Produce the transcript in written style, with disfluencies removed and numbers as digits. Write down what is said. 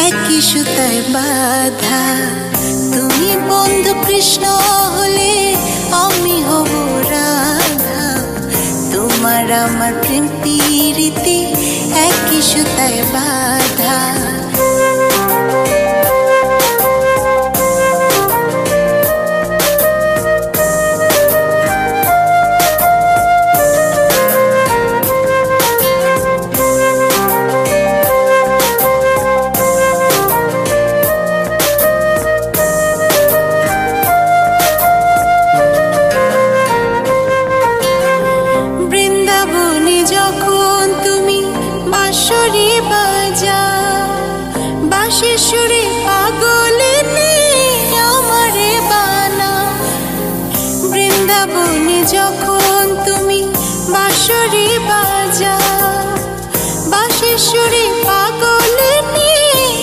একই সুতায় বাঁধা। তুমি বন্ধু কৃষ্ণ হলে আমি হব রাধা। তোমার আমার প্রেম প্রীতি একই সুতায় বাঁধা। বাঁশির সুরে পাগলিনী আমারে বানা। বৃন্দাবনে যখন তুমি বাঁশরি বাজা,